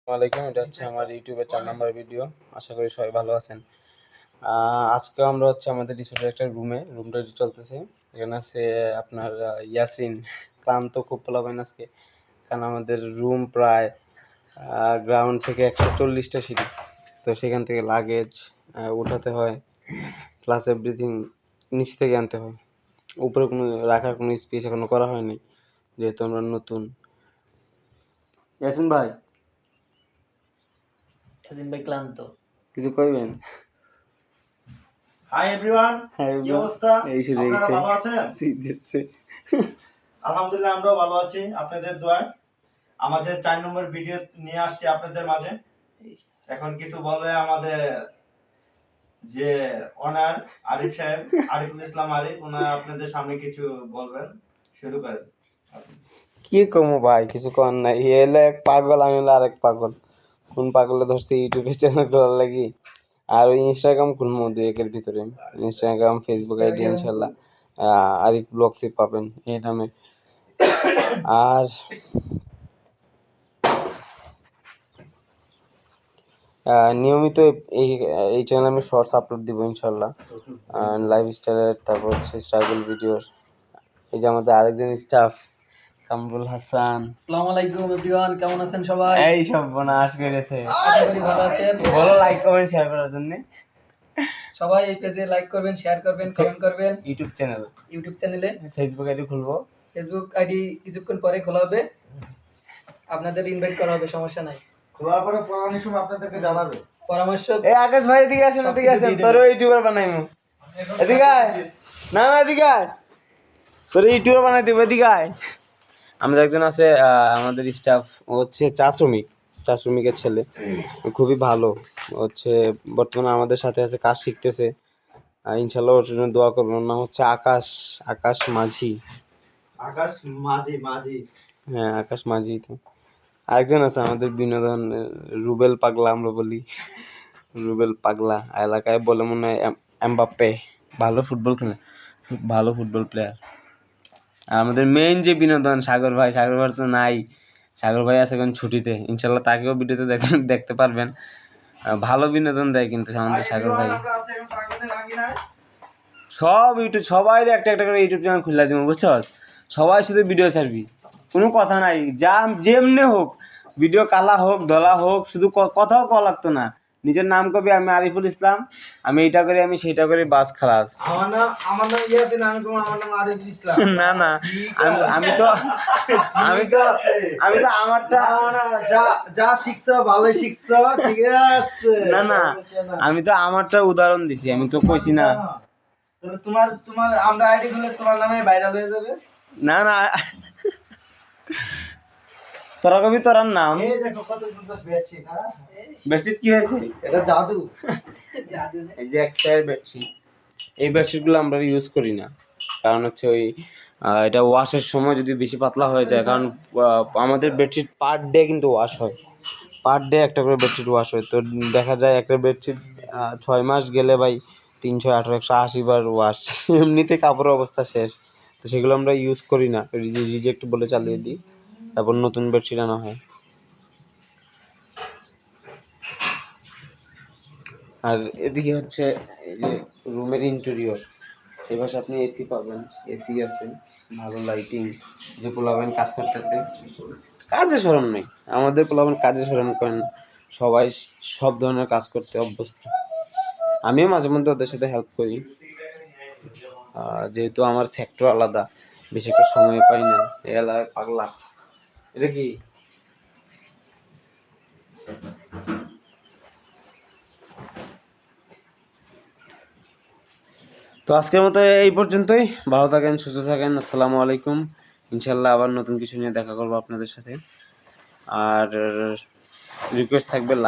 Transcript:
ওয়ালাইকুম, এটা হচ্ছে আমার ইউটিউবের 4 নাম্বার ভিডিও। আশা করি সবাই ভালো আছেন। আজকে আমরা হচ্ছে আমাদের রিসোর্টের একটা রুমটা চলতেছে। এখানে আছে আপনার ইয়াসিন। ক্লান্ত খুব পোলাপাইন আজকে, কারণ আমাদের রুম প্রায় গ্রাউন্ড থেকে 140টা সিঁড়ি, তো সেখান থেকে লাগেজ উঠাতে হয়, প্লাস এভরিথিং নিচ থেকে আনতে হয়। উপরে কোনো রাখার কোনো স্পেস এখনো করা হয়নি, যেহেতু আমরা নতুন। ইয়াসিন ভাই ক্লান্ত, কিছু কইবেন? হাই এভরিওয়ান, হ্যাঁ, কি অবস্থা? আপনারা ভালো আছেন? আলহামদুলিল্লাহ, আমরাও ভালো আছি আপনাদের দোয়ায়। আমাদের 4 নম্বর ভিডিও নিয়ে আসছি আপনাদের মাঝে। এখন কিছু বলবে আমাদের যে অনার আরিফ সাহেব, আরিফুল ইসলাম আরিফ, ওনারা আপনাদের সামনে কিছু বলবেন। শুরু করেন। কি কমো ভাই, কিছু কর নাই। এলে এক পাগল, আমি হলো আরেক পাগল। কোন পাগলে ধরছে ইউটিউবে চ্যানেল খোলার লাগি, আর ওই ইনস্টাগ্রাম খুলবো 2-1 ভিতরে। ইনস্টাগ্রাম, ফেসবুক আইডি ইনশাল্লাহ আরিফ ব্লগসে পাবেন এই নামে। আর নিয়মিত এই এই চ্যানেলে আমি শর্টস আপলোড দিব ইনশাল্লাহ, লাইফস্টাইলের, তারপর হচ্ছে স্ট্রাগল ভিডিওর। এই যে আমাদের আরেকজন স্টাফ কামরুল হাসান। আসসালামু আলাইকুম এভরিওয়ান, কেমন আছেন সবাই? এই সব বোনাস করেছে, আশা করি ভালো আছেন। বলো লাইক কমেন্ট শেয়ার করার জন্য। সবাই এই পেজে লাইক করবেন, শেয়ার করবেন, কমেন্ট করবেন। ইউটিউব চ্যানেলে ফেসবুক আইডি খুলবো। ফেসবুক আইডি কিছুক্ষণ পরে খোলা হবে, আপনাদের ইনভাইট করা হবে, সমস্যা নাই। খোলার পরে পরামর্শ আপনাদেরকে জানাবে। পরামর্শ এই আকাশ ভাই এদিকে আসেন, এদিকে আসেন, তোর ইউটিউবার বানাইমু। এদিকে আয়। না না, এদিকে আয়, তোর ইউটিউবার বানাই দেবো, এদিকে আয়। আমাদের একজন আছে আমাদের স্টাফ, ও হচ্ছে চা শ্রমিকের ছেলে, ও খুবই ভালো। হচ্ছে বর্তমানে আমাদের সাথে আছে, কাজ শিখতেছে। ইনশাল্লাহ ওর জন্য দোয়া করবেন। ওর নাম হচ্ছে আকাশ মাঝি। হ্যাঁ, আকাশ মাঝি। তো আরেকজন আছে আমাদের বিনোদন, রুবেল পাগলা আমরা বলি। রুবেল পাগলা এলাকায় বলে মনে হয় এমবাপ্পে। ভালো ফুটবল খেলে, ভালো ফুটবল প্লেয়ার। আর আমাদের মেইন যে বিনোদন, সাগর ভাই তো নাই। সাগর ভাই আছে এখন ছুটিতে, ইনশাল্লাহ তাকেও ভিডিওতে দেখতে পারবেন। ভালো বিনোদন দেয় কিন্তু আমাদের সাগর ভাই। সবাই একটা একটা করে ইউটিউব চ্যানেল খুলে দিব, বুঝছস? সবাই শুধু ভিডিও ছাড়বি, কোনো কথা নাই। যা যেমনি হোক, ভিডিও কালা হোক ধলা হোক, শুধু কথাও কওয়া লাগতো না। নিজের নাম কবি, আমি আরিফুল ইসলাম, আমি এইটা করি, আমি সেইটা করি, বাস খালাস। আমার নাম ইয়াসিন, আমার নাম আরিফুল ইসলাম। না না, আমি তো আমারটা যা শিখছো ভালোই শিখছো, ঠিক আছে। না, আমি তো আমারটা উদাহরণ দিছি, আমি তো কইছি না। তাহলে তোমার আমরা আইডি খুলে তোমার নামে ভাইরাল হয়ে যাবে। না, তোরা কবি তোর নাম। এই দেখো কত সুন্দর বেডশিট। বেডশিট কি হয়েছে? এটা জাদু। এই যে এক্সপায়ার বেডশিট, এই বেডশিটগুলো আমরা ইউজ করি না, কারণ হচ্ছে ওই এটা ওয়াশের সময় যদি বেশি পাতলা হয়ে যায়, কারণ আমাদের বেডশিট পার ডে কিন্তু ওয়াশ হয়, পার ডে একটা করে বেডশিট ওয়াশ হয়। তো দেখা যায় একটা বেডশিট 6 মাস গেলে ভাই 300, 18, 180 বার ওয়াশ। এমনিতে কাপড়ের অবস্থা শেষ। তো সেগুলো আমরা ইউজ করি না, রিজেক্ট বলে চালিয়ে দিই, তারপর নতুন বেডশিট আনা হয়। আর এদিকে হচ্ছে এই যে রুমের ইন্টেরিয়র, এই পাশে আপনি এসি পাবেন, এসি আছে, ভালো লাইটিং। যে পোলাবেন কাজ করতেছে, কাজে সরম নেই। আমাদের পোলাবেন কাজে সরম করেন, সবাই সব ধরনের কাজ করতে অভ্যস্ত। আমিও মাঝে মধ্যে ওদের সাথে হেল্প করি, যেহেতু আমার সেক্টর আলাদা, বেশি একটা সময় পাই না। এই এলাকায় পাগলা, এটা কি? তো আজকের মতো এই পর্যন্তই। ভালো থাকেন, সুস্থ থাকেন। আসসালামু আলাইকুম। ইনশাল্লাহ আবার নতুন কিছু নিয়ে দেখা করবো আপনাদের সাথে। আর রিকোয়েস্ট থাকবে